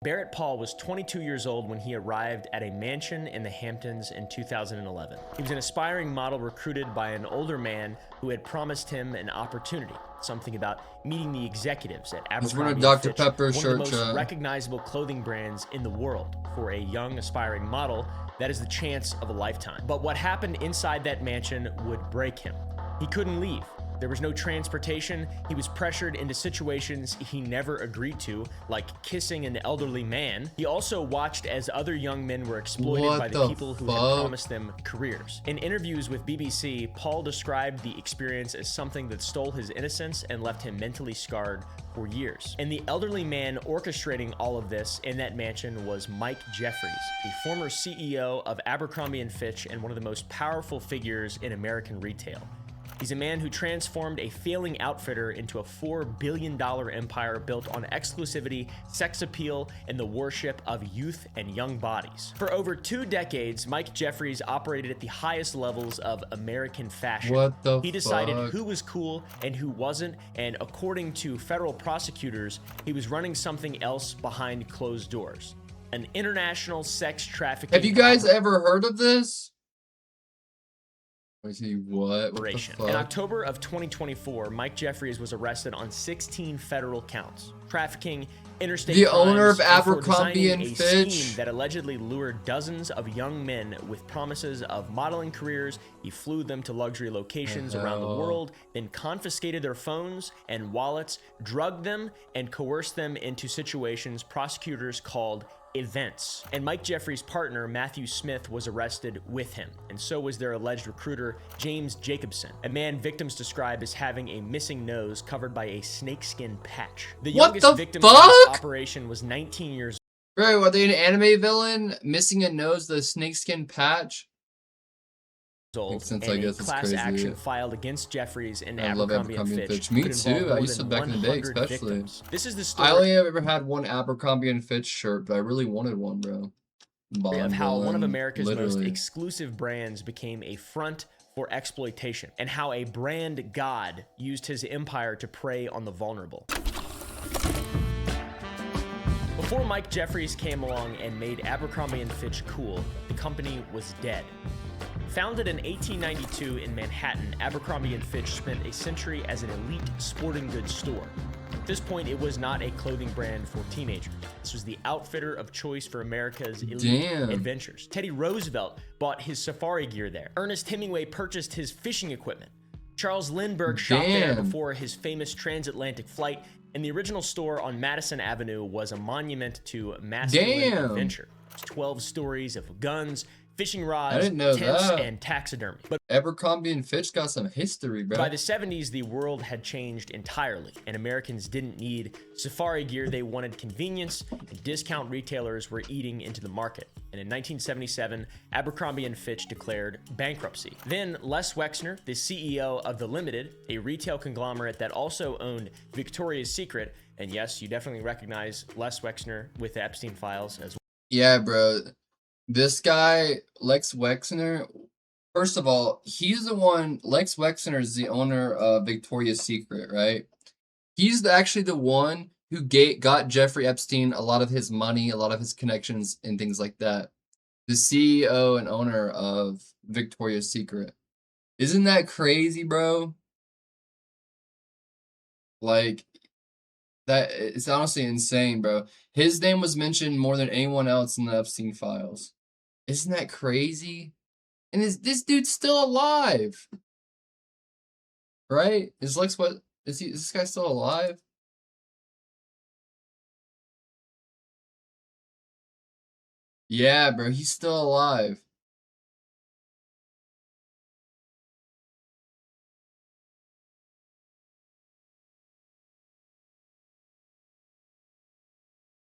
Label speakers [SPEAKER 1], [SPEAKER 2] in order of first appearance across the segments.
[SPEAKER 1] Barrett Paul was 22 years old when he arrived at a mansion in the Hamptons in 2011. He was an aspiring model recruited by an older man who had promised him an opportunity. Something about meeting the executives at Abercrombie & Fitch,
[SPEAKER 2] Pepper
[SPEAKER 1] one
[SPEAKER 2] shirt,
[SPEAKER 1] of the most recognizable clothing brands in the world. For a young, aspiring model, that is the chance of a lifetime. But what happened inside that mansion would break him. He couldn't leave. There was no transportation. He was pressured into situations he never agreed to, like kissing an elderly man. He also watched as other young men were exploited by the people who had promised them careers. In interviews with BBC, Paul described the experience as something that stole his innocence and left him mentally scarred for years. And the elderly man orchestrating all of this in that mansion was Mike Jeffries, the former CEO of Abercrombie & Fitch and one of the most powerful figures in American retail. He's a man who transformed a failing outfitter into a $4 billion empire built on exclusivity, sex appeal, and the worship of youth and young bodies. For over 2 decades, Mike Jeffries operated at the highest levels of American fashion. He decided who was cool and who wasn't, and according to federal prosecutors, he was running something else behind closed doors. An international sex trafficking.
[SPEAKER 2] Have you guys ever heard of this? What the fuck?
[SPEAKER 1] In October of 2024, Mike Jeffries was arrested on 16 federal counts. Trafficking, interstate crimes,
[SPEAKER 2] owner of
[SPEAKER 1] and for
[SPEAKER 2] Abercrombie
[SPEAKER 1] designing
[SPEAKER 2] &
[SPEAKER 1] a
[SPEAKER 2] Fitch
[SPEAKER 1] scheme that allegedly lured dozens of young men with promises of modeling careers. He flew them to luxury locations around the world, then confiscated their phones and wallets, drugged them, and coerced them into situations prosecutors called events. And Mike Jeffries' partner, Matthew Smith, was arrested with him, and so was their alleged recruiter, James Jacobson, a man victims describe as having a missing nose covered by a snakeskin patch. The youngest victim of this operation was 19 years old.
[SPEAKER 2] Bro, are they an anime villain? Missing a nose, the snakeskin patch?
[SPEAKER 1] And a class action filed against Jeffries and Abercrombie & Fitch.
[SPEAKER 2] Me too. I used to back in the day, especially.
[SPEAKER 1] Victims. This is the story.
[SPEAKER 2] I only have ever had one Abercrombie & Fitch shirt, but I really wanted one, bro.
[SPEAKER 1] Of how one of America's most exclusive brands became a front for exploitation, and how a brand god used his empire to prey on the vulnerable. Before Mike Jeffries came along and made Abercrombie & Fitch cool, the company was dead. Founded in 1892 in Manhattan, Abercrombie & Fitch spent a century as an elite sporting goods store. At this point, it was not a clothing brand for teenagers. This was the outfitter of choice for America's elite adventures. Teddy Roosevelt bought his safari gear there. Ernest Hemingway purchased his fishing equipment. Charles Lindbergh shot there before his famous transatlantic flight, and the original store on Madison Avenue was a monument to masculine adventure. 12 stories of guns, fishing rods, tents, and taxidermy. But
[SPEAKER 2] Abercrombie & Fitch got some history, bro.
[SPEAKER 1] By the 70s, the world had changed entirely, and Americans didn't need safari gear. They wanted convenience, and discount retailers were eating into the market. And in 1977, Abercrombie & Fitch declared bankruptcy. Then Les Wexner, the CEO of The Limited, a retail conglomerate that also owned Victoria's Secret, and yes, you definitely recognize Les Wexner with the Epstein files as well.
[SPEAKER 2] Yeah, bro. This guy, Lex Wexner, first of all, he's the one, Lex Wexner is the owner of Victoria's Secret, right? He's actually the one who got Jeffrey Epstein a lot of his money, a lot of his connections, and things like that. The CEO and owner of Victoria's Secret. Isn't that crazy, bro? Like, that it's honestly insane, bro. His name was mentioned more than anyone else in the Epstein files. Isn't that crazy? And this dude's still alive, right? Is this guy still alive? Yeah, bro, he's still alive.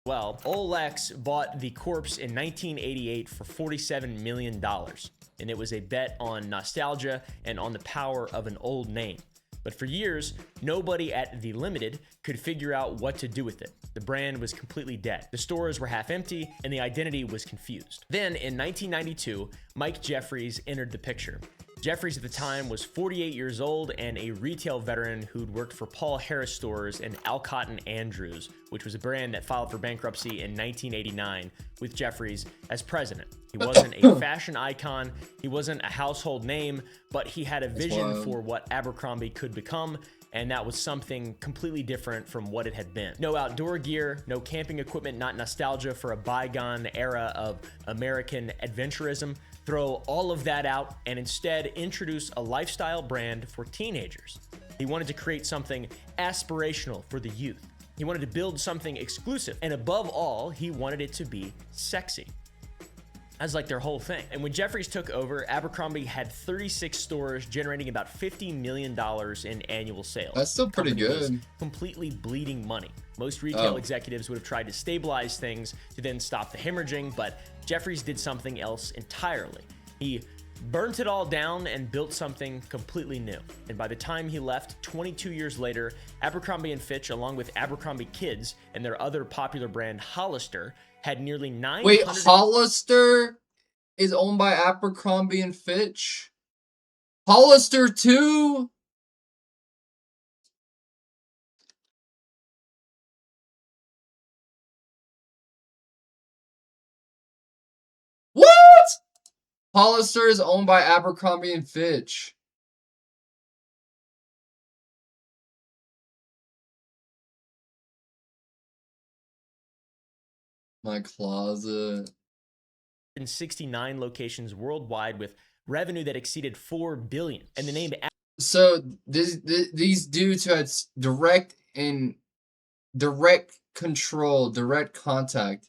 [SPEAKER 1] Well, Olex bought the corpse in 1988 for $47 million, and it was a bet on nostalgia and on the power of an old name. But for years, nobody at The Limited could figure out what to do with it. The brand was completely dead. The stores were half empty, and the identity was confused. Then, in 1992, Mike Jeffries entered the picture. Jeffries at the time was 48 years old and a retail veteran who'd worked for Paul Harris stores and Alcott and Andrews, which was a brand that filed for bankruptcy in 1989 with Jeffries as president. He wasn't a fashion icon, he wasn't a household name, but he had a vision for what Abercrombie could become, and that was something completely different from what it had been. No outdoor gear, no camping equipment, not nostalgia for a bygone era of American adventurism. Throw all of that out and instead introduce a lifestyle brand for teenagers. He wanted to create something aspirational for the youth. He wanted to build something exclusive, and above all, he wanted it to be sexy. That's like their whole thing. And when Jeffries took over, Abercrombie had 36 stores generating about $50 million in annual sales.
[SPEAKER 2] That's still pretty good.
[SPEAKER 1] Completely bleeding money. Most retail executives would have tried to stabilize things to then stop the hemorrhaging, but Jeffries did something else entirely. He burnt it all down and built something completely new. And by the time he left, 22 years later, Abercrombie & Fitch, along with Abercrombie Kids and their other popular brand Hollister, had nearly 900...
[SPEAKER 2] Wait, Hollister is owned by Abercrombie & Fitch? Hollister too? What? Hollister is owned by Abercrombie & Fitch. My closet.
[SPEAKER 1] In 69 locations worldwide with revenue that exceeded $4 billion. And the name...
[SPEAKER 2] So these dudes who had direct control, direct contact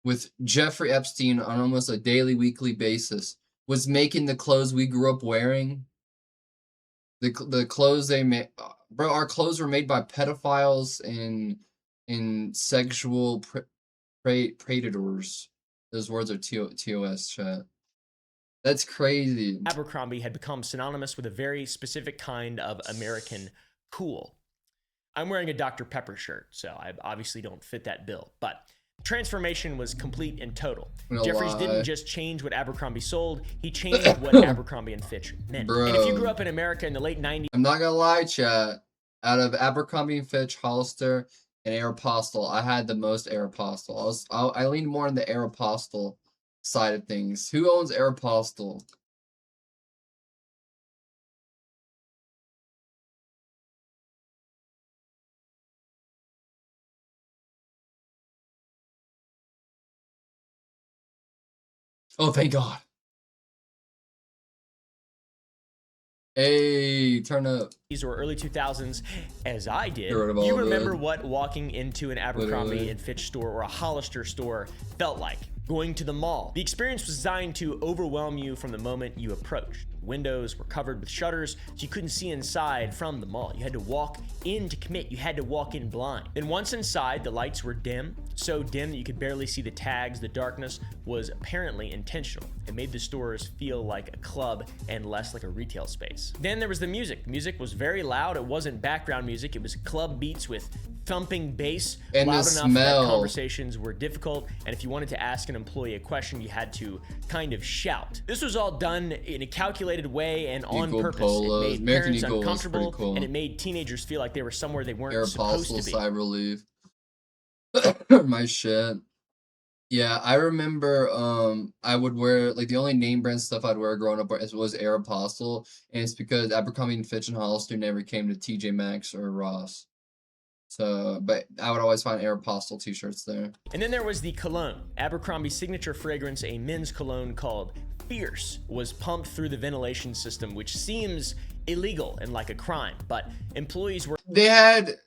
[SPEAKER 2] with Jeffrey Epstein on almost a daily, weekly basis was making the clothes we grew up wearing. The clothes they made... Bro, our clothes were made by pedophiles and sexual predators. Those words are TOS, chat. That's crazy.
[SPEAKER 1] Abercrombie had become synonymous with a very specific kind of American cool. I'm wearing a Dr. Pepper shirt, so I obviously don't fit that bill, but transformation was complete and total. Jeffries didn't just change what Abercrombie sold, he changed what Abercrombie & Fitch meant.
[SPEAKER 2] Bro,
[SPEAKER 1] and if you grew up in America in the late 90s...
[SPEAKER 2] I'm not gonna lie, chat. Out of Abercrombie & Fitch, Hollister, and Aeropostale, I had the most Aeropostale. I leaned more on the Aeropostale side of things. Who owns Aeropostale? Oh, thank God. Hey, turn up.
[SPEAKER 1] These were early 2000s, as I did.
[SPEAKER 2] You
[SPEAKER 1] You remember what walking into an Abercrombie & Fitch store or a Hollister store felt like. Going to the mall. The experience was designed to overwhelm you from the moment you approached. Windows were covered with shutters, so you couldn't see inside from the mall. You had to walk in to commit. You had to walk in blind. Then once inside, the lights were dim, so dim that you could barely see the tags. The darkness was apparently intentional. It made the stores feel like a club and less like a retail space. Then there was the music. The music was very loud. It wasn't background music. It was club beats with thumping bass,
[SPEAKER 2] and
[SPEAKER 1] loud
[SPEAKER 2] the
[SPEAKER 1] enough
[SPEAKER 2] smell.
[SPEAKER 1] that conversations were difficult, and if you wanted to ask an employee a question, you had to kind of shout. This was all done in a calculated way and on purpose. It made parents uncomfortable,
[SPEAKER 2] cool.
[SPEAKER 1] and it made teenagers feel like they were somewhere they weren't supposed to be.
[SPEAKER 2] Sigh relief. My shit. Yeah, I remember I would wear, like, the only name brand stuff I'd wear growing up was Aeropostale, and it's because Abercrombie & Fitch and Hollister never came to TJ Maxx or Ross. So, but I would always find Aeropostale t-shirts there.
[SPEAKER 1] And then there was the cologne. Abercrombie's signature fragrance, a men's cologne called Fierce, was pumped through the ventilation system, which seems illegal and like a crime, but employees were...
[SPEAKER 2] They had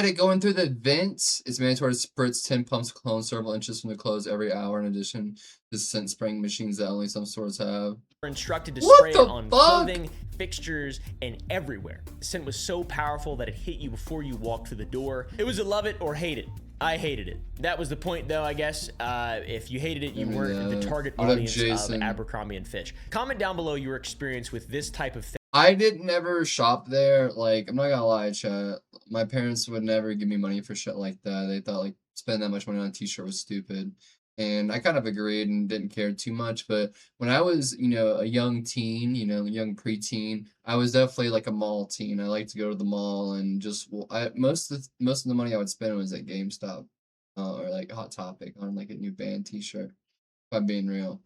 [SPEAKER 2] it going through the vents. It's mandatory to spritz 10 pumps of cologne several inches from the clothes every hour. In addition to scent spraying machines that only some stores have.
[SPEAKER 1] Were instructed to spray it on clothing, fixtures, and everywhere. The scent was so powerful that it hit you before you walked through the door. It was a love it or hate it. I hated it. That was the point, though, I guess. If you hated it, you weren't the target audience of Abercrombie & Fitch. Comment down below your experience with this type of thing.
[SPEAKER 2] I did never shop there. Like, I'm not gonna lie, chat. My parents would never give me money for shit like that. They thought, like, spending that much money on a t-shirt was stupid. And I kind of agreed and didn't care too much. But when I was, a young teen, young preteen, I was definitely like a mall teen. I like to go to the mall and just, most of the money I would spend was at GameStop, or like Hot Topic on like a new band T-shirt. If I'm being real.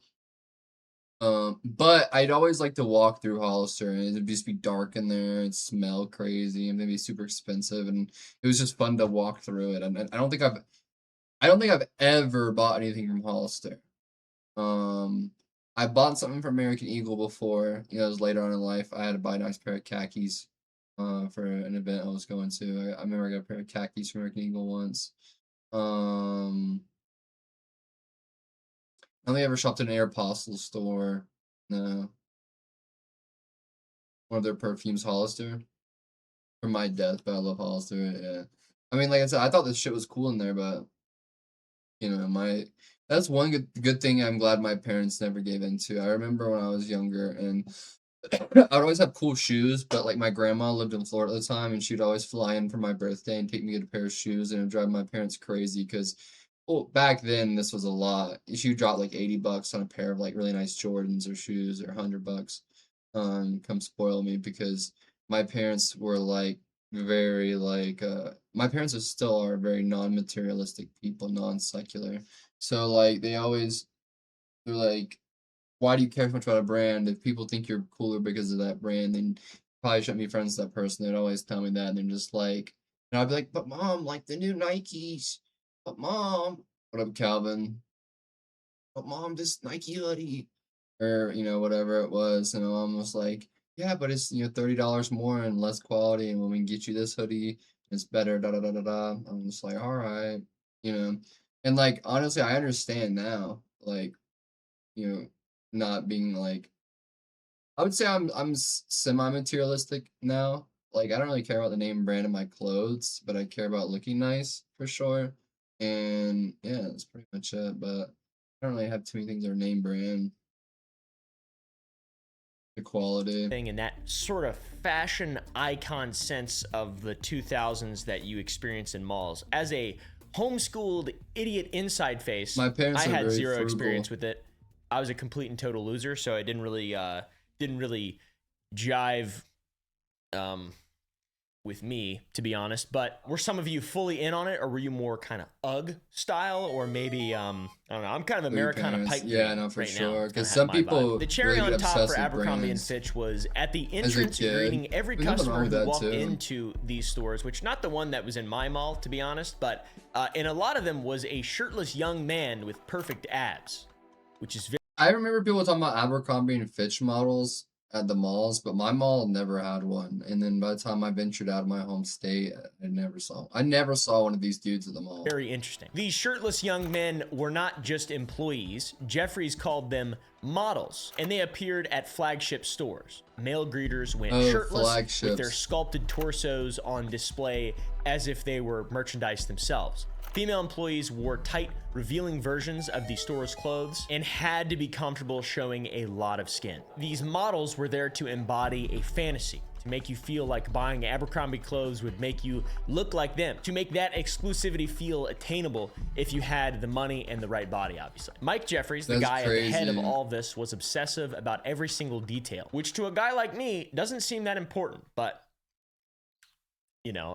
[SPEAKER 2] But I'd always like to walk through Hollister, and it'd just be dark in there. It'd smell crazy, and it'd be super expensive, and it was just fun to walk through it. And I don't think I've ever bought anything from Hollister. Um, I bought something from American Eagle before. It was later on in life. I had to buy a nice pair of khakis, for an event I was going to. I remember I got a pair of khakis from American Eagle once. Um, I only ever shopped in an Aeropostale store. No, one of their perfumes, Hollister. For my death, but I love Hollister. Yeah, I mean, like I said, I thought this shit was cool in there, but my that's one good thing I'm glad my parents never gave into. I remember when I was younger, and I'd always have cool shoes, but like my grandma lived in Florida at the time, and she'd always fly in for my birthday and take me to get a pair of shoes, and it would drive my parents crazy because, well, back then this was a lot. She would drop like $80 on a pair of like really nice Jordans or shoes, or $100, come spoil me, because my parents were like very like my parents are very non-materialistic people, non-secular. So like they're like, why do you care so much about a brand? If people think you're cooler because of that brand, then you probably shouldn't be friends with that person. They'd always tell me that, and they're just like, and I'd be like, but mom, like the new Nikes. But mom, what up, Calvin? But mom, this Nike hoodie, or whatever it was, and my mom was like, yeah, but it's $30 more and less quality, and when we can get you this hoodie, it's better. Da da da da da. I'm just like, all right, you know, and like honestly, I understand now, like you know, not being like, I would say I'm semi-materialistic now. Like I don't really care about the name and brand of my clothes, but I care about looking nice for sure. And yeah, that's pretty much it. But I don't really have too many things that are name brand. The quality.
[SPEAKER 1] In that sort of fashion icon sense of the 2000s that you experience in malls. As a homeschooled idiot inside face,
[SPEAKER 2] My parents
[SPEAKER 1] I
[SPEAKER 2] are
[SPEAKER 1] had
[SPEAKER 2] very
[SPEAKER 1] zero
[SPEAKER 2] frugal.
[SPEAKER 1] experience with it. I was a complete and total loser, so it didn't really jive with me, to be honest. But were some of you fully in on it, or were you more kind of UGG style, or maybe I don't know. I'm kind of
[SPEAKER 2] Your
[SPEAKER 1] Americana
[SPEAKER 2] parents.
[SPEAKER 1] pipe
[SPEAKER 2] Yeah,
[SPEAKER 1] dream
[SPEAKER 2] no, for
[SPEAKER 1] right now.
[SPEAKER 2] sure.
[SPEAKER 1] It's
[SPEAKER 2] Because
[SPEAKER 1] kinda
[SPEAKER 2] some
[SPEAKER 1] had my vibe.
[SPEAKER 2] people
[SPEAKER 1] The cherry
[SPEAKER 2] really
[SPEAKER 1] on
[SPEAKER 2] get
[SPEAKER 1] top
[SPEAKER 2] obsessed
[SPEAKER 1] for
[SPEAKER 2] with
[SPEAKER 1] Abercrombie and
[SPEAKER 2] brands.
[SPEAKER 1] Fitch was at the
[SPEAKER 2] As a
[SPEAKER 1] entrance,
[SPEAKER 2] kid,
[SPEAKER 1] greeting every
[SPEAKER 2] there's nothing
[SPEAKER 1] customer
[SPEAKER 2] wrong with
[SPEAKER 1] who
[SPEAKER 2] that
[SPEAKER 1] walked
[SPEAKER 2] too.
[SPEAKER 1] into these stores, which not the one that was in my mall, to be honest, but in a lot of them was a shirtless young man with perfect abs, which is very
[SPEAKER 2] I remember people talking about Abercrombie and Fitch models at the malls, but my mall never had one. And then by the time I ventured out of my home state, I never saw one of these dudes at the mall.
[SPEAKER 1] very interesting. These shirtless young men were not just employees. Jeffries called them models, and they appeared at flagship stores. Male greeters went shirtless with their sculpted torsos on display as if they were merchandise themselves. Female employees wore tight, revealing versions of the store's clothes and had to be comfortable showing a lot of skin. These models were there to embody a fantasy, to make you feel like buying Abercrombie clothes would make you look like them, to make that exclusivity feel attainable if you had the money and the right body, obviously. Mike Jeffries, the guy at the head of all this, was obsessive about every single detail, which to a guy like me doesn't seem that important, but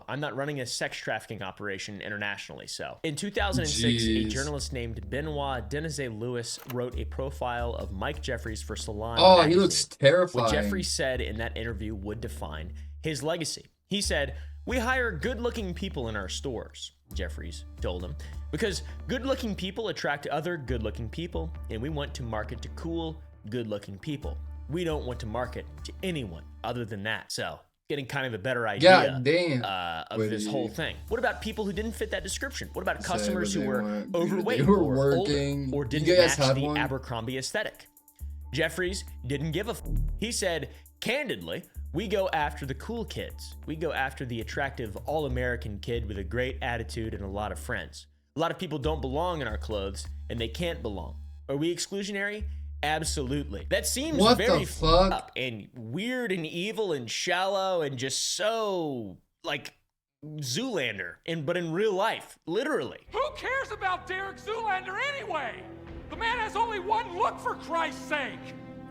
[SPEAKER 1] I'm not running a sex trafficking operation internationally, so. In 2006, a journalist named Benoit Denizet-Lewis wrote a profile of Mike Jeffries for Salon magazine.
[SPEAKER 2] He looks terrifying.
[SPEAKER 1] What Jeffries said in that interview would define his legacy. He said, "We hire good-looking people in our stores," Jeffries told him, "because good-looking people attract other good-looking people, and we want to market to cool, good-looking people. We don't want to market to anyone other than that." So, getting kind of a better idea of this whole thing. What about people who didn't fit that description? What about customers who were overweight or older or didn't match the Abercrombie aesthetic? Jeffries didn't give a He said, "Candidly, we go after the cool kids. We go after the attractive all-American kid with a great attitude and a lot of friends. A lot of people don't belong in our clothes, and they can't belong. Are we exclusionary? Absolutely." That seems very fucked up and weird and evil and shallow and just so, like, Zoolander, but in real life, literally.
[SPEAKER 3] Who cares about Derek Zoolander anyway? The man has only one look, for Christ's sake.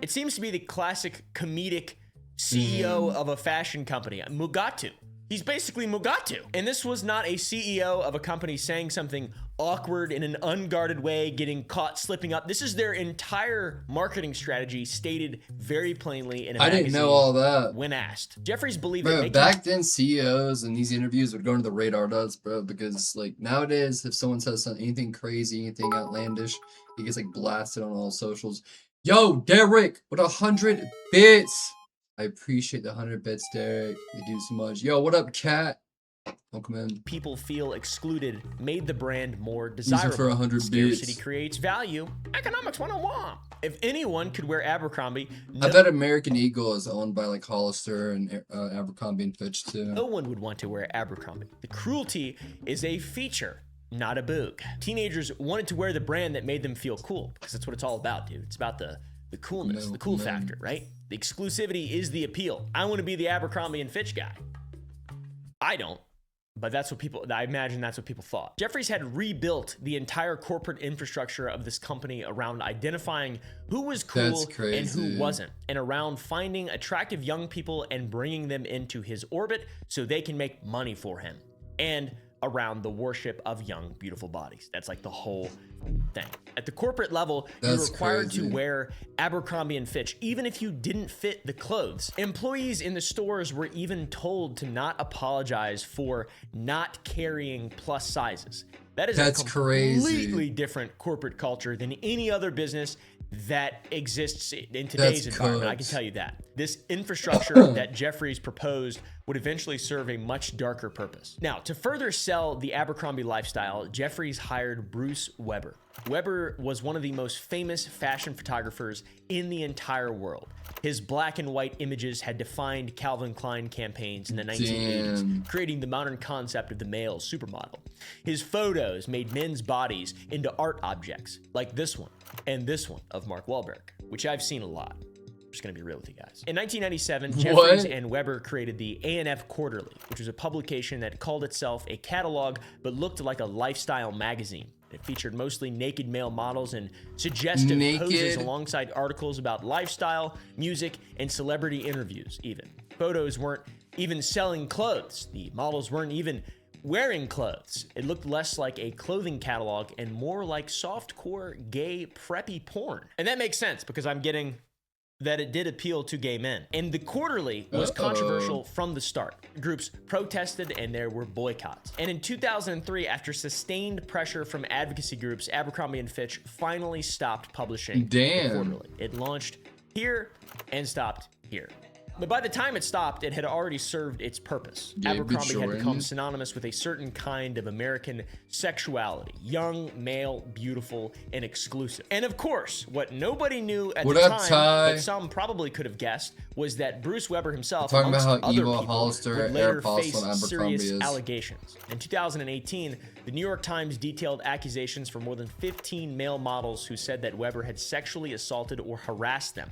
[SPEAKER 1] It seems to be the classic comedic CEO of a fashion company, Mugatu. He's basically Mugatu. And this was not a CEO of a company saying something awkward in an unguarded way, getting caught slipping up. This is their entire marketing strategy stated very plainly in a magazine.
[SPEAKER 2] I didn't know all that.
[SPEAKER 1] When asked. Jeffries believed
[SPEAKER 2] Bro,
[SPEAKER 1] that
[SPEAKER 2] back then CEOs and these interviews would go under the radar does, bro, because like nowadays if someone says something, anything crazy, anything outlandish, he gets like blasted on all socials. Yo, Derek, with 100 bits. I appreciate the 100 bits, Derek. You do so much. Yo, what up, chat? Welcome in.
[SPEAKER 1] people feel excluded made the brand more
[SPEAKER 2] Use it
[SPEAKER 1] desirable.
[SPEAKER 2] for 100
[SPEAKER 1] Scarcity
[SPEAKER 2] bits.
[SPEAKER 1] creates value. Economics 101. If anyone could wear Abercrombie,
[SPEAKER 2] I bet American Eagle is owned by like Hollister and Abercrombie and Fitch too.
[SPEAKER 1] no one would want to wear Abercrombie. The cruelty is a feature, not a boog. Teenagers wanted to wear the brand that made them feel cool, because that's what it's all about, dude. It's about the coolness, the cool factor, right? The exclusivity is the appeal. I want to be the Abercrombie and Fitch guy. I don't, but I imagine that's what people thought. Jeffries had rebuilt the entire corporate infrastructure of this company around identifying who was cool and who wasn't, and around finding attractive young people and bringing them into his orbit so they can make money for him, and around the worship of young, beautiful bodies. That's like the whole thing. At the corporate level, you're required to wear Abercrombie and Fitch, even if you didn't fit the clothes. Employees in the stores were even told to not apologize for not carrying plus sizes. That is a completely different corporate culture than any other business that exists in today's environment. I can tell you that. This infrastructure that Jeffries proposed would eventually serve a much darker purpose. Now, to further sell the Abercrombie lifestyle, Jeffries hired Bruce Weber. Weber was one of the most famous fashion photographers in the entire world. His black and white images had defined Calvin Klein campaigns in the 1980s, creating the modern concept of the male supermodel. His photos made men's bodies into art objects, like this one and this one of Mark Wahlberg, which I've seen a lot. I'm just gonna be real with you guys. In 1997, Jeffries and Weber created the A&F Quarterly, which was a publication that called itself a catalog but looked like a lifestyle magazine. It featured mostly naked male models and suggestive poses alongside articles about lifestyle, music, and celebrity interviews even. Photos weren't even selling clothes. The models weren't even wearing clothes. It looked less like a clothing catalog and more like softcore, gay, preppy porn. And that makes sense because I'm getting that it did appeal to gay men. And the Quarterly was controversial from the start. Groups protested and there were boycotts. And in 2003, after sustained pressure from advocacy groups, Abercrombie & Fitch finally stopped publishing the Quarterly. It launched here and stopped here. But by the time it stopped, it had already served its purpose. Abercrombie had become synonymous with a certain kind of American sexuality. Young, male, beautiful, and exclusive. And of course, what nobody knew at the time, but some probably could have guessed, was that Bruce Weber himself, amongst other people, would later face serious allegations. In 2018, the New York Times detailed accusations from more than 15 male models who said that Weber had sexually assaulted or harassed them.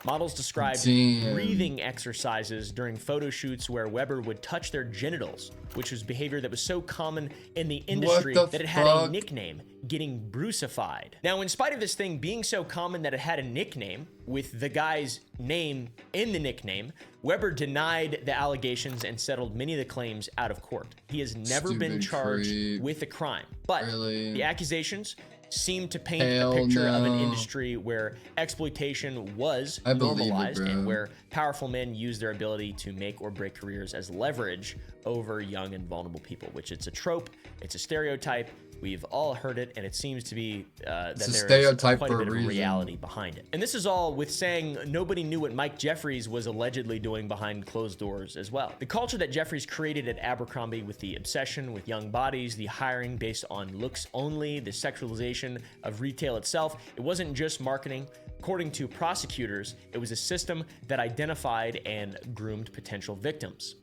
[SPEAKER 1] Models described breathing exercises during photo shoots where Weber would touch their genitals, which was behavior that was so common in the industry that it had a nickname, getting Brucified. Now, in spite of this thing being so common that it had a nickname, with the guy's name in the nickname, Weber denied the allegations and settled many of the claims out of court. He has never been charged with a crime, but the accusations seemed to paint a picture of an industry where exploitation was normalized and where powerful men use their ability to make or break careers as leverage over young and vulnerable people, which it's a trope, it's a stereotype. We've all heard it, and it seems to be that there is quite a bit of reality behind it. And this is all with saying nobody knew what Mike Jeffries was allegedly doing behind closed doors as well. The culture that Jeffries created at Abercrombie, with the obsession with young bodies, the hiring based on looks only, the sexualization of retail itself, it wasn't just marketing. According to prosecutors, it was a system that identified and groomed potential victims.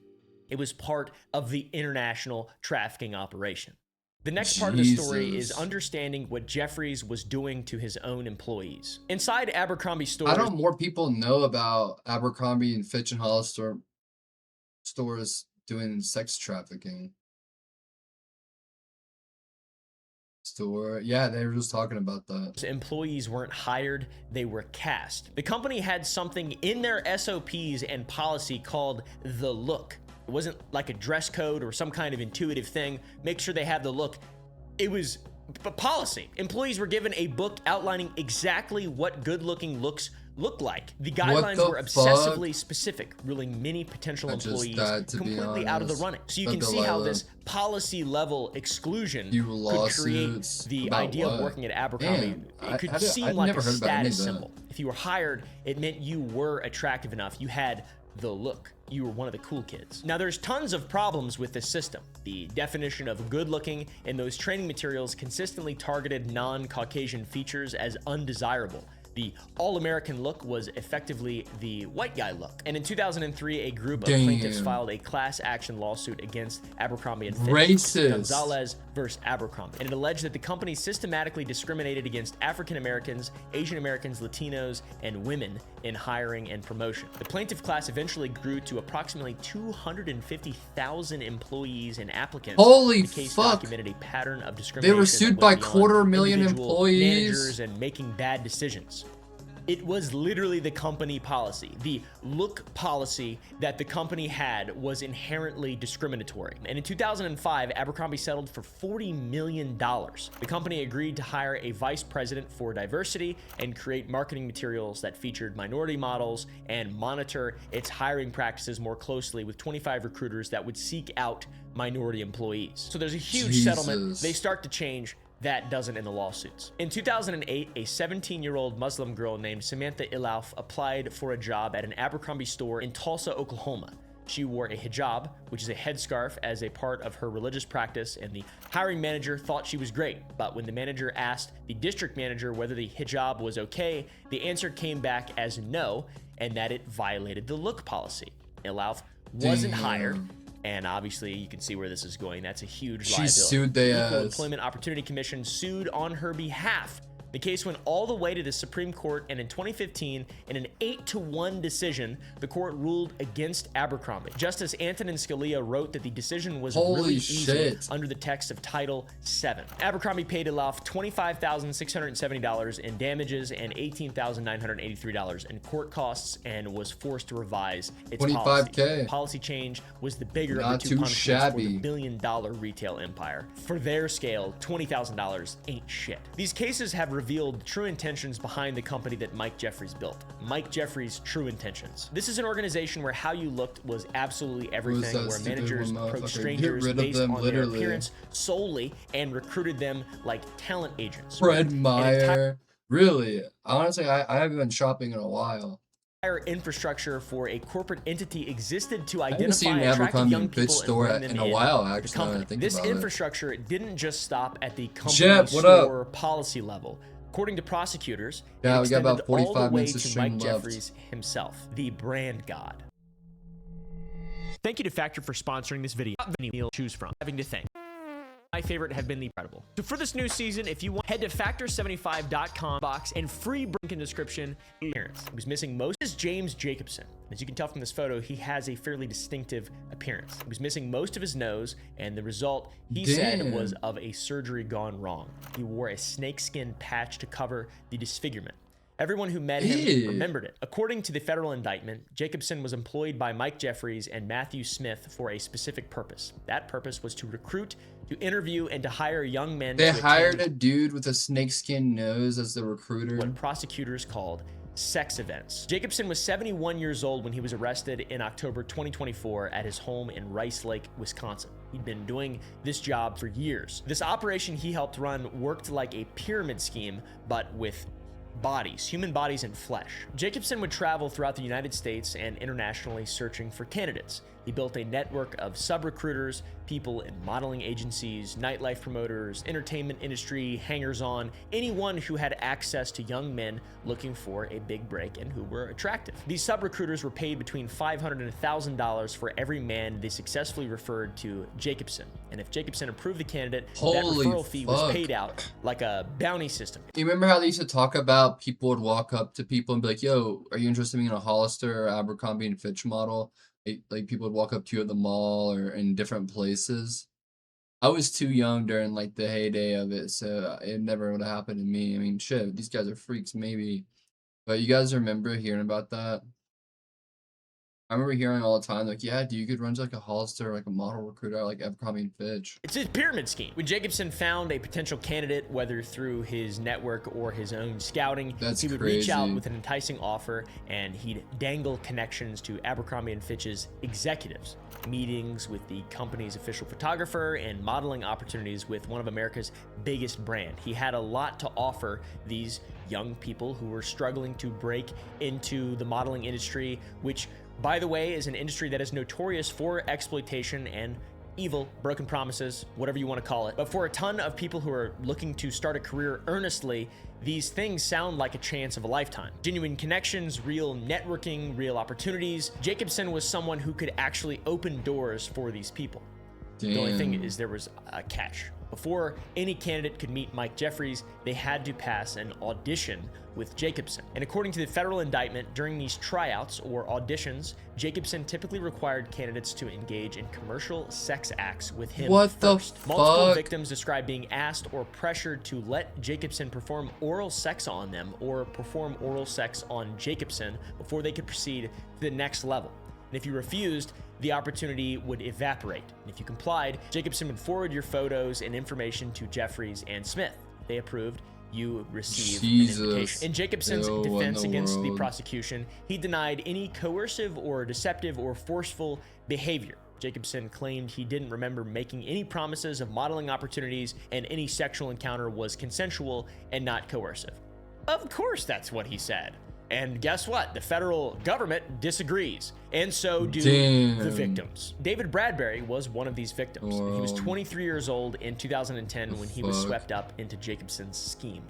[SPEAKER 1] It was part of the international trafficking operation. The next part of the story is understanding what Jeffries was doing to his own employees. Inside Abercrombie stores,
[SPEAKER 2] I don't more people know about Abercrombie and Fitch and Hollister stores doing sex trafficking. store. Yeah, they were just talking about that.
[SPEAKER 1] Employees weren't hired, they were cast. The company had something in their SOPs and policy called the look. It wasn't like a dress code or some kind of intuitive thing. Make sure they have the look. It was policy. Employees were given a book outlining exactly what good-looking looks look like. The guidelines were obsessively specific, ruling many potential employees completely out of the running. So you can see how this policy level exclusion could create the idea of working at Abercrombie. It could seem like a status symbol. If you were hired, it meant you were attractive enough. You had the look. You were one of the cool kids. Now, there's tons of problems with this system. The definition of good looking in those training materials consistently targeted non-Caucasian features as undesirable. The all-American look was effectively the white guy look. And in 2003, a group of plaintiffs filed a class action lawsuit against Abercrombie and Fitch, Gonzalez versus Abercrombie. And it alleged that the company systematically discriminated against African Americans, Asian Americans, Latinos, and women in hiring and promotion. The plaintiff class eventually grew to approximately 250,000 employees and applicants.
[SPEAKER 2] Holy
[SPEAKER 1] the case
[SPEAKER 2] fuck!
[SPEAKER 1] Documented a pattern of discrimination.
[SPEAKER 2] They were sued by 250,000 employees.
[SPEAKER 1] Managers and making bad decisions. It was literally the company policy. The look policy that the company had was inherently discriminatory. And in 2005, Abercrombie settled for $40 million. The company agreed to hire a vice president for diversity and create marketing materials that featured minority models and monitor its hiring practices more closely with 25 recruiters that would seek out minority employees. So there's a huge settlement. They start to change. That doesn't in the lawsuits. In 2008, a 17-year-old Muslim girl named Samantha Ilauf applied for a job at an Abercrombie store in Tulsa, Oklahoma. She wore a hijab, which is a headscarf, as a part of her religious practice, and the hiring manager thought she was great. But when the manager asked the district manager whether the hijab was okay, the answer came back as no, and that it violated the look policy. Ilauf wasn't hired. And obviously, you can see where this is going. That's a huge liability.
[SPEAKER 2] She sued
[SPEAKER 1] the Equal Employment Opportunity Commission sued on her behalf. The case went all the way to the Supreme Court, and in 2015, in an 8-1 decision, the court ruled against Abercrombie. Justice Antonin Scalia wrote that the decision was really easy under the text of Title VII. Abercrombie paid Ilauf $25,670 in damages and $18,983 in court costs, and was forced to revise its policy. The policy change was the bigger of the two punishments for the billion-dollar retail empire. For their scale, $20,000 ain't shit. These cases have revealed true intentions behind the company that Mike Jeffries built. Mike Jeffries' True Intentions. This is an organization where how you looked was absolutely everything, where managers approached strangers based on their appearance solely and recruited them like talent agents.
[SPEAKER 2] Fred Meyer. Really? Honestly, I haven't been shopping in a while.
[SPEAKER 1] Infrastructure for a corporate entity existed to identify and attract young people and bring them in a while, actually. This infrastructure didn't just stop at the company store policy level. According to prosecutors, it extended all the way to Mike Jeffries himself, the brand god. Thank you to Factor for sponsoring this video. Meal to choose from. Having to thank. My favorite have been the incredible. So for this new season, if you want, head to factor75.com box and free link in description. Appearance. He was missing most. This is James Jacobson. As you can tell from this photo, he has a fairly distinctive appearance. He was missing most of his nose, and the result, he said, was of a surgery gone wrong. He wore a snakeskin patch to cover the disfigurement. Everyone who met him remembered it. According to the federal indictment, Jacobson was employed by Mike Jeffries and Matthew Smith for a specific purpose. That purpose was to recruit, to interview, and to hire young men.
[SPEAKER 2] They hired a dude with a snakeskin nose as the recruiter.
[SPEAKER 1] What prosecutors called sex events. Jacobson was 71 years old when he was arrested in October 2024 at his home in Rice Lake, Wisconsin. He'd been doing this job for years. This operation he helped run worked like a pyramid scheme, but with bodies, human bodies and flesh. Jacobson would travel throughout the United States and internationally searching for candidates. He built a network of sub-recruiters, people in modeling agencies, nightlife promoters, entertainment industry, hangers-on, anyone who had access to young men looking for a big break and who were attractive. These sub-recruiters were paid between $500 and $1,000 for every man they successfully referred to Jacobson. And if Jacobson approved the candidate, that referral fee was paid out like a bounty system.
[SPEAKER 2] You remember how they used to talk about people would walk up to people and be like, yo, are you interested in being a Hollister or Abercrombie and Fitch model? Like people would walk up to you at the mall or in different places. I was too young during like the heyday of it, so it never would have happened to me. I mean, shit, these guys are freaks, maybe. But you guys remember hearing about that? I remember hearing all the time, like, yeah, dude, you could run to like a Hollister, like a model recruiter, like Abercrombie and Fitch.
[SPEAKER 1] It's a pyramid scheme. When Jacobson found a potential candidate, whether through his network or his own scouting, he would reach out with an enticing offer, and he'd dangle connections to Abercrombie and Fitch's executives, meetings with the company's official photographer, and modeling opportunities with one of America's biggest brand. He had a lot to offer these young people who were struggling to break into the modeling industry, which, by the way, is an industry that is notorious for exploitation and evil, broken promises, whatever you want to call it. But for a ton of people who are looking to start a career earnestly, these things sound like a chance of a lifetime. Genuine connections, real networking, real opportunities. Jacobson was someone who could actually open doors for these people. The only thing is there was a catch. Before any candidate could meet Mike Jeffries, they had to pass an audition with Jacobson. And according to the federal indictment, during these tryouts or auditions, Jacobson typically required candidates to engage in commercial sex acts with him first. Multiple victims described being asked or pressured to let Jacobson perform oral sex on them or perform oral sex on Jacobson before they could proceed to the next level. And if you refused, the opportunity would evaporate. And if you complied, Jacobson would forward your photos and information to Jeffries and Smith. If they approved, you received an invitation. In Jacobson's defense against the prosecution, he denied any coercive or deceptive or forceful behavior. Jacobson claimed he didn't remember making any promises of modeling opportunities, and any sexual encounter was consensual and not coercive. Of course, that's what he said. And guess what? The federal government disagrees, and so do the victims. David Bradbury was one of these victims. He was 23 years old in 2010 when he was swept up into Jacobson's scheme,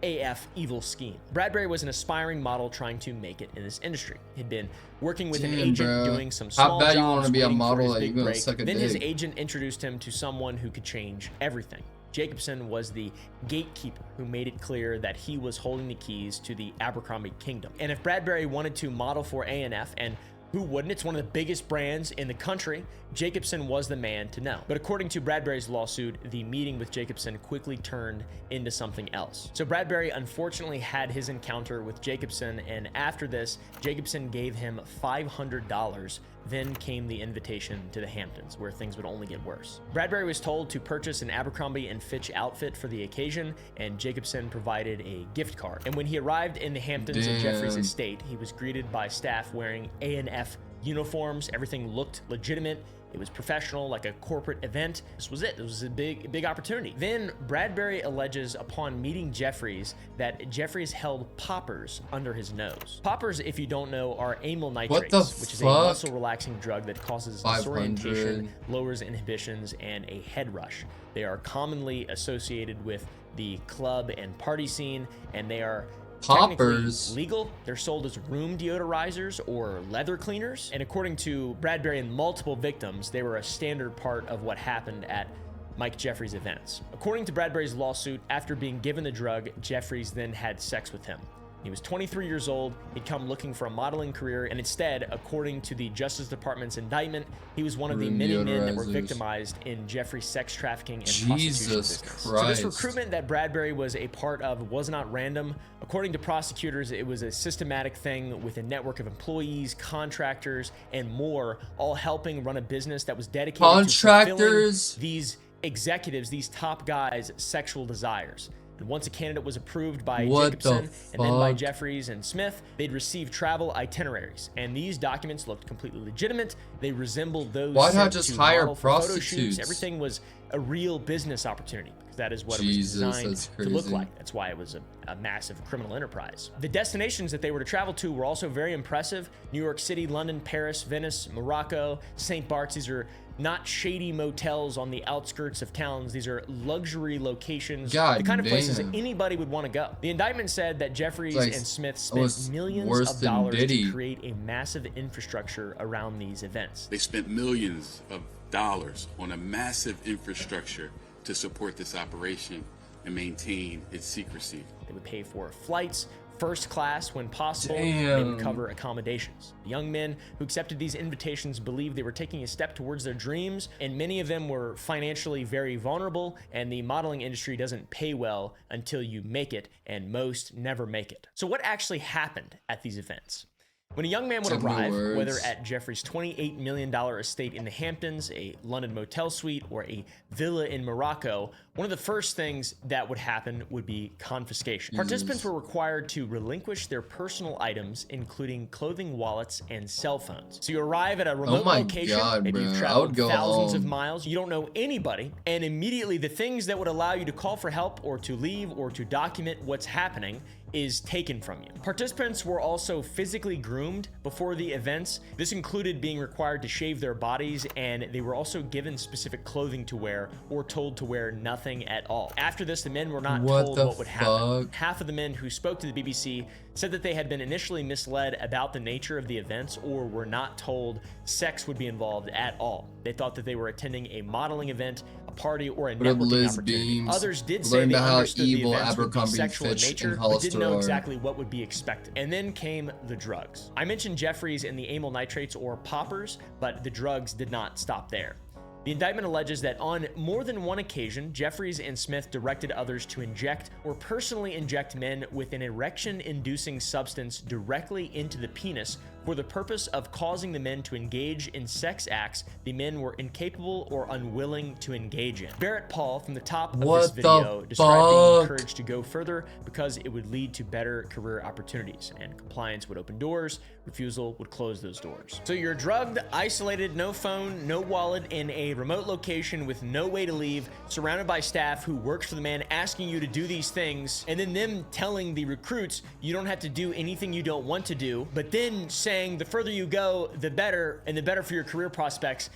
[SPEAKER 1] the AF evil scheme. Bradbury was an aspiring model trying to make it in this industry. He'd been working with an agent, doing some small jobs,
[SPEAKER 2] you want to be a model
[SPEAKER 1] that you're gonna suck a dick. Then his agent introduced him to someone who could change everything. Jacobson was the gatekeeper who made it clear that he was holding the keys to the Abercrombie kingdom. And if Bradbury wanted to model for A&F, and who wouldn't? It's one of the biggest brands in the country. Jacobson was the man to know. But according to Bradbury's lawsuit, the meeting with Jacobson quickly turned into something else. So Bradbury unfortunately had his encounter with Jacobson, and after this, Jacobson gave him $500. Then came the invitation to the Hamptons, where things would only get worse. Bradbury was told to purchase an Abercrombie and Fitch outfit for the occasion, and Jacobson provided a gift card. And when he arrived in the Hamptons at Jeffries' estate, he was greeted by staff wearing A&F uniforms. Everything looked legitimate. It was professional, like a corporate event. This was it. It was a big opportunity. Then Bradbury alleges upon meeting Jeffries that Jeffries held poppers under his nose. Poppers, if you don't know, are amyl nitrates, which is a muscle relaxing drug that causes disorientation, lowers inhibitions, and a head rush. They are commonly associated with the club and party scene, and they are poppers legal. They're sold as room deodorizers or leather cleaners, and according to Bradbury and multiple victims, they were a standard part of what happened at Mike Jeffries' events. According to Bradbury's lawsuit, after being given the drug, Jeffries then had sex with him. He was 23 years old. He'd come looking for a modeling career, and instead, according to the Justice Department's indictment, he was one of the many men that were victimized in Jeffrey's sex trafficking and prostitution business. So this recruitment that Bradbury was a part of was not random. According to prosecutors, it was a systematic thing with a network of employees, contractors, and more, all helping run a business that was dedicated to fulfilling these executives, these top guys' sexual desires. And once a candidate was approved by Jacobson and then by Jeffries and Smith, they'd receive travel itineraries. And these documents looked completely legitimate. They resembled those sent to model for photo shoots. Everything was a real business opportunity, because that is what it was designed to look like. That's why it was a massive criminal enterprise. The destinations that they were to travel to were also very impressive. New York City, London, Paris, Venice, Morocco, St. Bart's. These are not shady motels on the outskirts of towns. These are luxury locations, the kind of places that anybody would want to go. The indictment said that Jeffries and Smith spent millions of dollars to create a massive infrastructure around these events.
[SPEAKER 4] They spent millions of dollars on a massive infrastructure to support this operation and maintain its secrecy.
[SPEAKER 1] They would pay for flights, first class when possible. They would cover accommodations. The young men who accepted these invitations believed they were taking a step towards their dreams, and many of them were financially very vulnerable, and the modeling industry doesn't pay well until you make it, and most never make it. So what actually happened at these events? When a young man would arrive, whether at Jeffrey's $28 million estate in the Hamptons, a London motel suite, or a villa in Morocco, one of the first things that would happen would be confiscation. Participants were required to relinquish their personal items, including clothing, wallets, and cell phones. So you arrive at a remote location, maybe you've traveled thousands of miles, you don't know anybody, and immediately the things that would allow you to call for help or to leave or to document what's happening is taken from you. Participants were also physically groomed before the events. This included being required to shave their bodies, and they were also given specific clothing to wear or told to wear nothing at all. After this, the men were not told what would happen. Half of the men who spoke to the BBC said that they had been initially misled about the nature of the events or were not told sex would be involved at all. They thought that they were attending a modeling event, a party, or a networking opportunity. Others did say they understood the events would be sexual in nature, but didn't know exactly what would be expected. And then came the drugs. I mentioned Jeffries and the amyl nitrates or poppers, but the drugs did not stop there. The indictment alleges that on more than one occasion, Jeffries and Smith directed others to inject or personally inject men with an erection-inducing substance directly into the penis for the purpose of causing the men to engage in sex acts the men were incapable or unwilling to engage in. Barrett Paul, from the top of this video, described being encouraged to go further because it would lead to better career opportunities, and compliance would open doors, refusal would close those doors. So you're drugged, isolated, no phone, no wallet, in a remote location with no way to leave, surrounded by staff who works for the man asking you to do these things, and then them telling the recruits you don't have to do anything you don't want to do, but then saying the further you go, the better, and the better for your career prospects.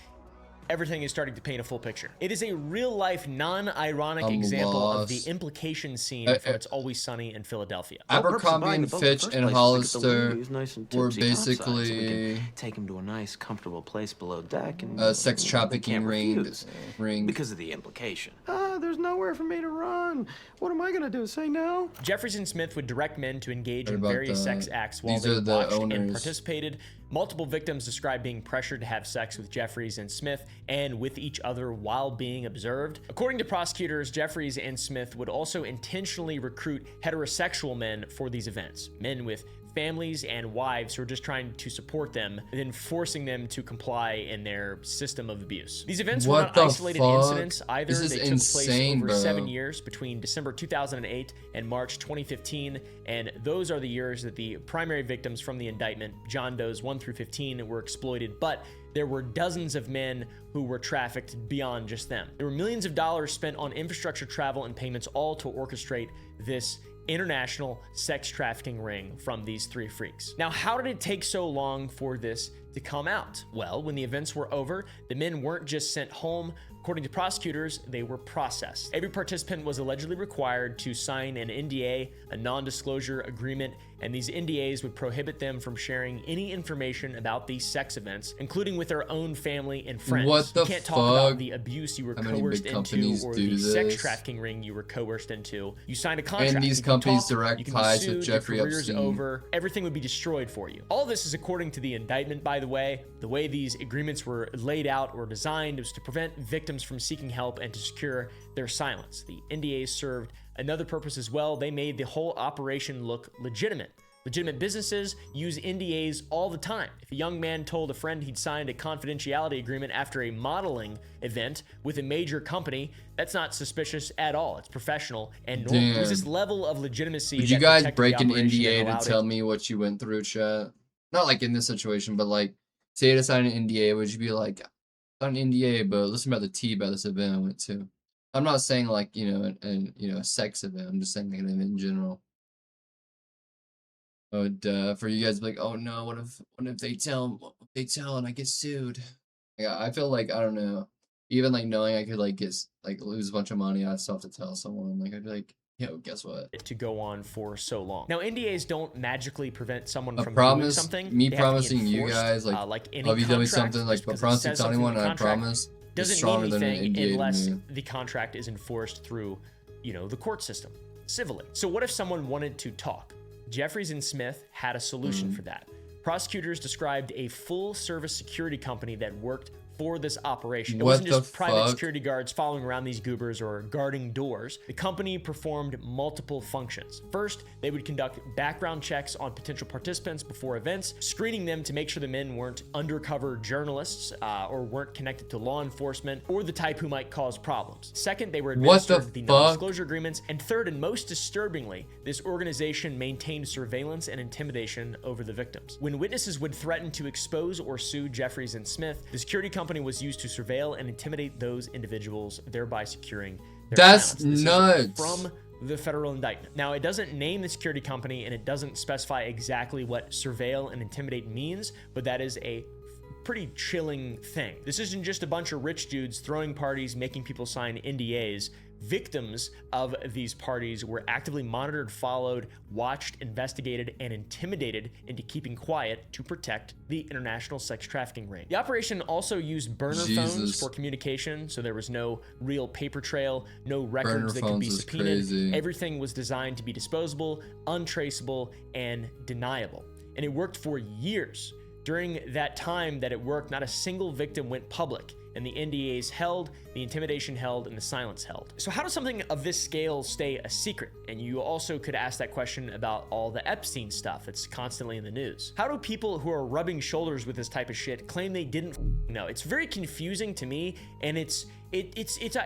[SPEAKER 1] Everything is starting to paint a full picture. It is a real-life, non-ironic example of the implication scene from It's Always Sunny in Philadelphia.
[SPEAKER 2] Abercrombie and Fitch and Hollister were basically
[SPEAKER 5] take him to a nice, comfortable place below deck and
[SPEAKER 2] sex trafficking ring
[SPEAKER 5] because of the implication. There's nowhere for me to run. What am I gonna do? Say no?
[SPEAKER 1] Jeffries and Smith would direct men to engage in various sex acts while they watched and participated. Multiple victims described being pressured to have sex with Jeffries and Smith and with each other while being observed. According to prosecutors, Jeffries and Smith would also intentionally recruit heterosexual men for these events, men with families and wives who are just trying to support them, and then forcing them to comply in their system of abuse. These events were not isolated incidents either. They took place over 7 years between December 2008 and March 2015, and those are the years that the primary victims from the indictment, John Does 1 through 15, were exploited, but there were dozens of men who were trafficked beyond just them. There were millions of dollars spent on infrastructure, travel, and payments, all to orchestrate this international sex trafficking ring from these three freaks. Now, how did it take so long for this to come out? Well, when the events were over, the men weren't just sent home. According to prosecutors, they were processed. Every participant was allegedly required to sign an NDA, a non-disclosure agreement, and these NDAs would prohibit them from sharing any information about these sex events, including with their own family and friends. You can't talk about the abuse you were coerced into or the sex trafficking ring you were coerced into. You signed a contract.
[SPEAKER 2] And these companies direct ties with Jeffrey Epstein.
[SPEAKER 1] Over. Everything would be destroyed for you. All this is according to the indictment, by the way. The way these agreements were laid out or designed was to prevent victims from seeking help and to secure their silence. The NDAs served another purpose as well. They made the whole operation look legitimate. Legitimate businesses use NDAs all the time. If a young man told a friend he'd signed a confidentiality agreement after a modeling event with a major company, that's not suspicious at all. It's professional and normal. There's this level of legitimacy.
[SPEAKER 2] Would you guys break an NDA to tell me what you went through, chat? Not like in this situation, but like, say you had to sign an NDA, would you be like, an NDA, but listen about the tea about this event I went to? I'm not saying like, you know, a sex event. I'm just saying like an event in general. But for you guys to be like, oh no, what if they tell and I get sued? Yeah, I feel like, I don't know, even like knowing I could like lose a bunch of money, I still have to tell someone. Like I'd be like, yo, guess what?
[SPEAKER 1] To go on for so long. Now, NDAs don't magically prevent someone from doing something.
[SPEAKER 2] Me promising you guys, like any I'll be doing something, like promising to anyone, and I promise,
[SPEAKER 1] doesn't mean anything unless the contract is enforced through, you know, the court system, civilly. So what if someone wanted to talk? Jeffries and Smith had a solution for that. Prosecutors described a full-service security company that worked for this operation. It wasn't just private security guards following around these goobers or guarding doors. The company performed multiple functions. First, they would conduct background checks on potential participants before events, screening them to make sure the men weren't undercover journalists or weren't connected to law enforcement or the type who might cause problems. Second, they were administered the non-disclosure agreements. And third, and most disturbingly, this organization maintained surveillance and intimidation over the victims. When witnesses would threaten to expose or sue Jeffries and Smith, the security company was used to surveil and intimidate those individuals, thereby securing their silence.
[SPEAKER 2] Nuts.
[SPEAKER 1] From the federal indictment. Now, it doesn't name the security company and it doesn't specify exactly what surveil and intimidate means, but that is a pretty chilling thing. This isn't just a bunch of rich dudes throwing parties, making people sign NDAs. Victims of these parties were actively monitored, followed, watched, investigated, and intimidated into keeping quiet to protect the international sex trafficking ring. The operation also used burner phones for communication, so there was no real paper trail, no records that could be subpoenaed. Everything was designed to be disposable, untraceable, and deniable. And it worked for years. During that time that it worked, not a single victim went public, and the NDAs held, the intimidation held, and the silence held. So how does something of this scale stay a secret? And you also could ask that question about all the Epstein stuff that's constantly in the news. How do people who are rubbing shoulders with this type of shit claim they didn't know? It's very confusing to me, and it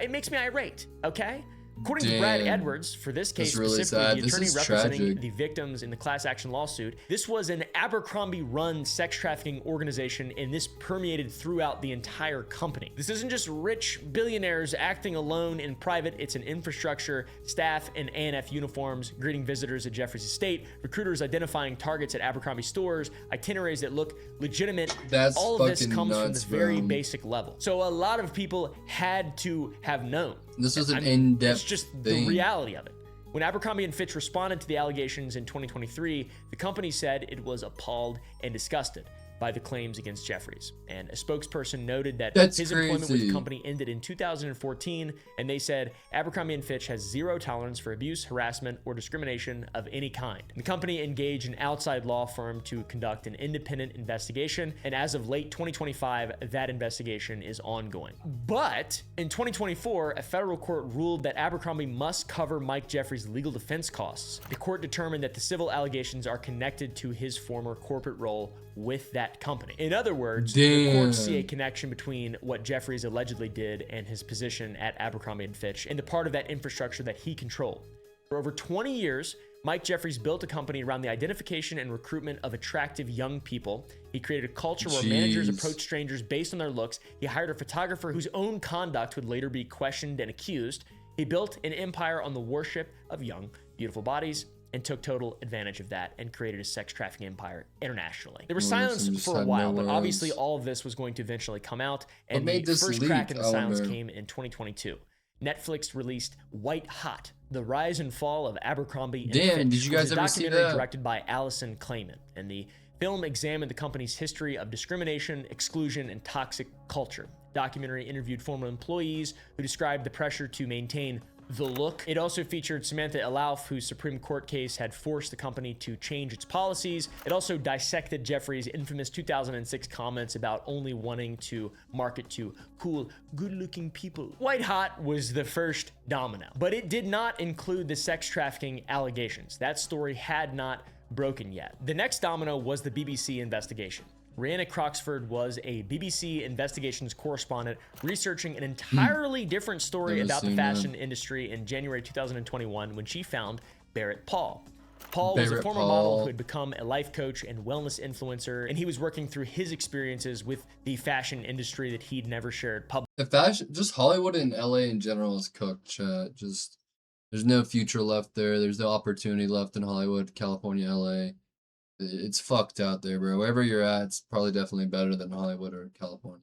[SPEAKER 1] makes me irate, okay? According to Brad Edwards, for this case specifically, the attorney representing the victims in the class action lawsuit, this was an Abercrombie-run sex trafficking organization, and this permeated throughout the entire company. This isn't just rich billionaires acting alone in private. It's an infrastructure, staff in ANF uniforms, greeting visitors at Jeffries' estate, recruiters identifying targets at Abercrombie stores, itineraries that look legitimate. All of this comes from this very basic level. So a lot of people had to have known.
[SPEAKER 2] This was an in-depth
[SPEAKER 1] It's just the reality of it. When Abercrombie & Fitch responded to the allegations in 2023, the company said it was appalled and disgusted by the claims against Jeffries. And a spokesperson noted that his employment with the company ended in 2014, and they said Abercrombie & Fitch has zero tolerance for abuse, harassment, or discrimination of any kind. The company engaged an outside law firm to conduct an independent investigation, and as of late 2025, that investigation is ongoing. But in 2024, a federal court ruled that Abercrombie must cover Mike Jeffries' legal defense costs. The court determined that the civil allegations are connected to his former corporate role with that company. In other words, the courts see a connection between what Jeffries allegedly did and his position at Abercrombie & Fitch and the part of that infrastructure that he controlled. For over 20 years, Mike Jeffries built a company around the identification and recruitment of attractive young people. He created a culture where managers approached strangers based on their looks. He hired a photographer whose own conduct would later be questioned and accused. He built an empire on the worship of young, beautiful bodies, and took total advantage of that and created a sex trafficking empire internationally. There was silence for a while, but obviously all of this was going to eventually come out, and the first crack in the silence came in 2022. Netflix released White Hot, The Rise and Fall of Abercrombie & Fitch.
[SPEAKER 2] Did you guys ever see that?
[SPEAKER 1] Documentary directed by Allison Clayman, and the film examined the company's history of discrimination, exclusion, and toxic culture. The documentary interviewed former employees who described the pressure to maintain the look. It also featured Samantha Elauf, whose Supreme Court case had forced the company to change its policies. It also dissected Jeffries' infamous 2006 comments about only wanting to market to cool, good-looking people. White Hot was the first domino, but it did not include the sex trafficking allegations. That story had not broken yet. The next domino was the BBC investigation. Rhianna Croxford was a BBC investigations correspondent researching an entirely different story about the fashion industry in January 2021 when she found Barrett Paul. Paul was a former model who had become a life coach and wellness influencer, and he was working through his experiences with the fashion industry that he'd never shared publicly.
[SPEAKER 2] The fashion, just Hollywood and LA in general is cooked, chat. Just, there's no future left there. There's no opportunity left in Hollywood, California, LA. It's fucked out there, bro. Wherever you're at, it's probably definitely better than Hollywood or California.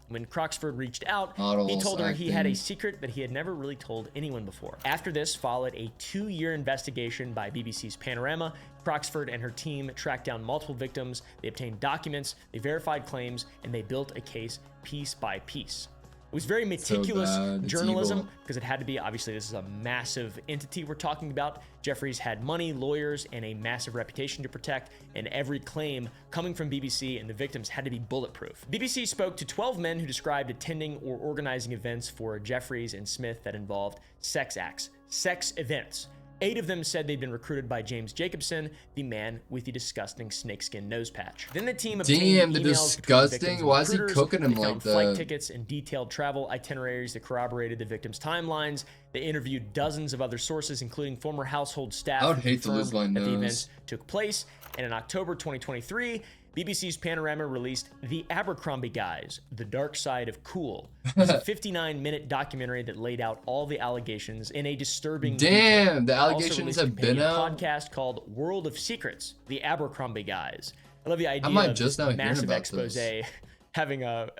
[SPEAKER 1] When Croxford reached out,
[SPEAKER 2] Models,
[SPEAKER 1] he told her he had a
[SPEAKER 2] acting.
[SPEAKER 1] secret that he had never really told anyone before. After this followed a 2-year investigation by BBC's Panorama. Croxford and her team tracked down multiple victims. They obtained documents, they verified claims, and they built a case piece by piece. It was very meticulous
[SPEAKER 2] bad. It's
[SPEAKER 1] journalism
[SPEAKER 2] evil.
[SPEAKER 1] because it had to be. Obviously, this is a massive entity we're talking about. Jeffries had money, lawyers, and a massive reputation to protect, and every claim coming from BBC and the victims had to be bulletproof. BBC spoke to 12 men who described attending or organizing events for Jeffries and Smith that involved sex acts, sex events. 8 of them said they'd been recruited by James Jacobson, the man with the disgusting snakeskin nose patch. Then the team obtained
[SPEAKER 2] Damn, the
[SPEAKER 1] emails between the victims
[SPEAKER 2] disgusting.
[SPEAKER 1] and
[SPEAKER 2] Why is he
[SPEAKER 1] recruiters.
[SPEAKER 2] cooking him
[SPEAKER 1] They
[SPEAKER 2] like
[SPEAKER 1] found flight
[SPEAKER 2] that?
[SPEAKER 1] tickets and detailed travel itineraries that corroborated the victims' timelines. They interviewed dozens of other sources, including former household staff.
[SPEAKER 2] I would
[SPEAKER 1] who
[SPEAKER 2] hate to lose
[SPEAKER 1] confirmed
[SPEAKER 2] my
[SPEAKER 1] that the
[SPEAKER 2] nose.
[SPEAKER 1] events took place. And in October 2023, BBC's Panorama released The Abercrombie Guys, The Dark Side of Cool. It's a 59-minute documentary that laid out all the allegations in a disturbing
[SPEAKER 2] Damn, the
[SPEAKER 1] detail. Also
[SPEAKER 2] allegations
[SPEAKER 1] released a
[SPEAKER 2] have been
[SPEAKER 1] companion
[SPEAKER 2] out.
[SPEAKER 1] podcast called World of Secrets, The Abercrombie Guys. I love the idea
[SPEAKER 2] might
[SPEAKER 1] of
[SPEAKER 2] just now
[SPEAKER 1] this
[SPEAKER 2] hearing
[SPEAKER 1] massive
[SPEAKER 2] about
[SPEAKER 1] expose
[SPEAKER 2] this.
[SPEAKER 1] having a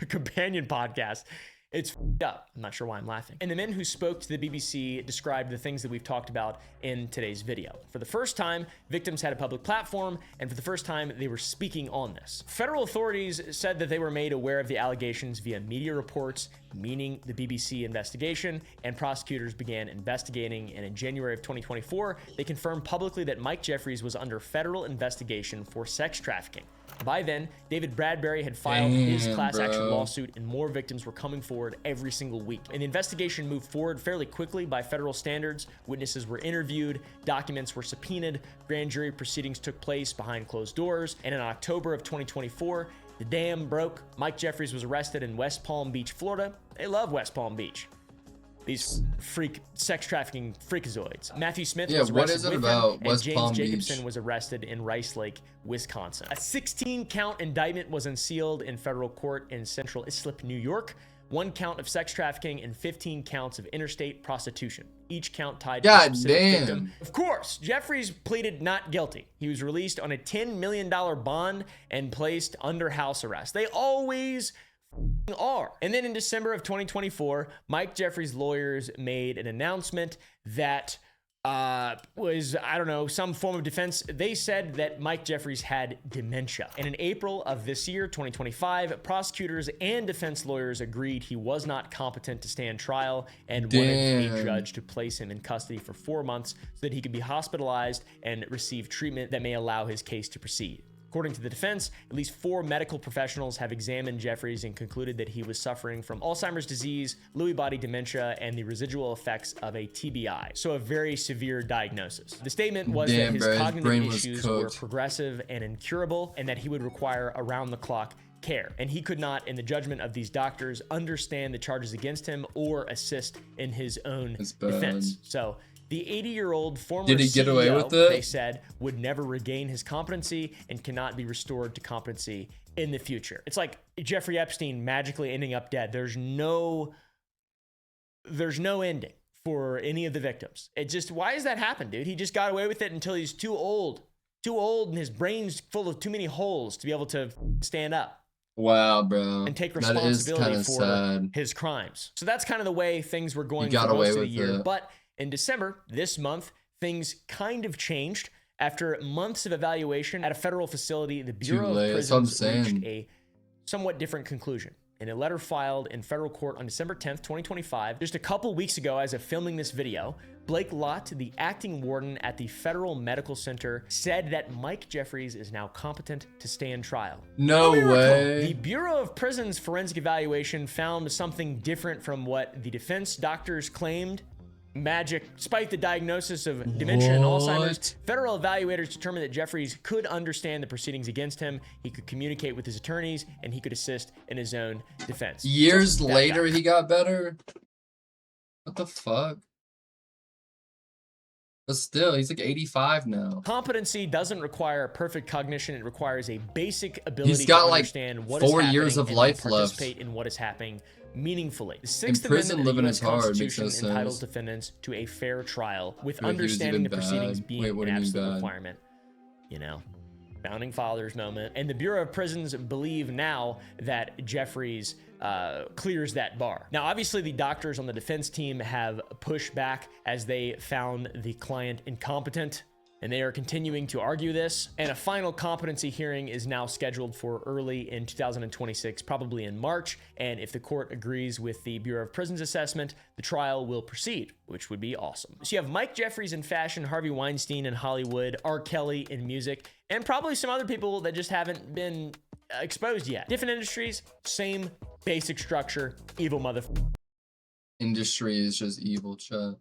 [SPEAKER 1] companion podcast. It's f***ed up. I'm not sure why I'm laughing. And the men who spoke to the BBC described the things that we've talked about in today's video. For the first time, victims had a public platform, and for the first time, they were speaking on this. Federal authorities said that they were made aware of the allegations via media reports, meaning the BBC investigation, and prosecutors began investigating. And in January of 2024, they confirmed publicly that Mike Jeffries was under federal investigation for sex trafficking. By then, David Bradbury had filed his class action lawsuit, and more victims were coming forward every single week. And the investigation moved forward fairly quickly by federal standards. Witnesses were interviewed, documents were subpoenaed, grand jury proceedings took place behind closed doors, and in October of 2024, the dam broke. Mike Jeffries was arrested in West Palm Beach, Florida. They love West Palm Beach. These sex trafficking freakazoids. Matthew Smith was
[SPEAKER 2] what
[SPEAKER 1] arrested
[SPEAKER 2] is it
[SPEAKER 1] with
[SPEAKER 2] about
[SPEAKER 1] him, and
[SPEAKER 2] West
[SPEAKER 1] James
[SPEAKER 2] Palm
[SPEAKER 1] Jacobson
[SPEAKER 2] Beach?
[SPEAKER 1] was arrested in Rice Lake, Wisconsin. A 16-count indictment was unsealed in federal court in Central Islip, New York. 1 count of sex trafficking and 15 counts of interstate prostitution. Each count tied to a
[SPEAKER 2] God
[SPEAKER 1] specific
[SPEAKER 2] damn.
[SPEAKER 1] victim. Of course, Jeffries pleaded not guilty. He was released on a $10 million bond and placed under house arrest. They always are. And then in December of 2024, Mike Jeffries' lawyers made an announcement that was, I don't know, some form of defense. They said that Mike Jeffries had dementia. And in April of this year, 2025, prosecutors and defense lawyers agreed he was not competent to stand trial and wanted a judge to place him in custody for 4 months so that he could be hospitalized and receive treatment that may allow his case to proceed. According to the defense, at least 4 medical professionals have examined Jeffries and concluded that he was suffering from Alzheimer's disease, Lewy body dementia, and the residual effects of a TBI. So a very severe diagnosis. The statement was that his cognitive issues were progressive and incurable, and that he would require around-the-clock care. And he could not, in the judgment of these doctors, understand the charges against him or assist in his own defense. So the 80-year-old former
[SPEAKER 2] Did he get away
[SPEAKER 1] CEO,
[SPEAKER 2] with it?
[SPEAKER 1] they said, would never regain his competency and cannot be restored to competency in the future. It's like Jeffrey Epstein magically ending up dead. There's no ending for any of the victims. It just, why does that happen, dude? He just got away with it until he's too old and his brain's full of too many holes to be able to stand up.
[SPEAKER 2] Wow, bro.
[SPEAKER 1] And take
[SPEAKER 2] That is
[SPEAKER 1] responsibility
[SPEAKER 2] kinda
[SPEAKER 1] for
[SPEAKER 2] sad.
[SPEAKER 1] his crimes. So that's kind of the way things were going
[SPEAKER 2] got
[SPEAKER 1] for most
[SPEAKER 2] away
[SPEAKER 1] of the
[SPEAKER 2] with
[SPEAKER 1] year.
[SPEAKER 2] it.
[SPEAKER 1] But in December, this month, things kind of changed. After months of evaluation at a federal facility, the Bureau of
[SPEAKER 2] late, that's what I'm
[SPEAKER 1] Prisons reached
[SPEAKER 2] saying.
[SPEAKER 1] a somewhat different conclusion. In a letter filed in federal court on December 10th, 2025, just a couple weeks ago as of filming this video, Blake Lott, the acting warden at the Federal Medical Center, said that Mike Jeffries is now competent to stand trial.
[SPEAKER 2] No way.
[SPEAKER 1] The Bureau of Prisons forensic evaluation found something different from what the defense doctors claimed. Despite the diagnosis of dementia and Alzheimer's, federal evaluators determined that Jeffries could understand the proceedings against him, he could communicate with his attorneys, and he could assist in his own defense.
[SPEAKER 2] Years
[SPEAKER 1] So, that
[SPEAKER 2] later,
[SPEAKER 1] guy.
[SPEAKER 2] he got better? What the fuck? But still, he's like 85 now.
[SPEAKER 1] Competency doesn't require perfect cognition. It requires a basic ability
[SPEAKER 2] He's got
[SPEAKER 1] to
[SPEAKER 2] like
[SPEAKER 1] understand what is
[SPEAKER 2] 4
[SPEAKER 1] happening
[SPEAKER 2] years of
[SPEAKER 1] and
[SPEAKER 2] life
[SPEAKER 1] to
[SPEAKER 2] left.
[SPEAKER 1] participate in what is happening meaningfully. The Sixth
[SPEAKER 2] In prison,
[SPEAKER 1] Amendment of the
[SPEAKER 2] living
[SPEAKER 1] US
[SPEAKER 2] is hard, makes no
[SPEAKER 1] Constitution entitles
[SPEAKER 2] sense.
[SPEAKER 1] defendants to a fair trial with
[SPEAKER 2] Wait, he was
[SPEAKER 1] understanding the
[SPEAKER 2] even
[SPEAKER 1] proceedings
[SPEAKER 2] bad.
[SPEAKER 1] being
[SPEAKER 2] Wait, what
[SPEAKER 1] an
[SPEAKER 2] do you mean
[SPEAKER 1] absolute
[SPEAKER 2] bad?
[SPEAKER 1] requirement. You know, founding fathers moment. And the Bureau of Prisons believe now that Jeffries clears that bar. Now, obviously, the doctors on the defense team have pushed back as they found the client incompetent. And they are continuing to argue this, and a final competency hearing is now scheduled for early in 2026, probably in March. And if the court agrees with the Bureau of Prisons assessment, the trial will proceed, which would be awesome. So you have Mike Jeffries in fashion, Harvey Weinstein in Hollywood, R. Kelly in music, and probably some other people that just haven't been exposed yet. Different industries, same basic structure, evil motherfucker.
[SPEAKER 2] Industry is just evil, Chad.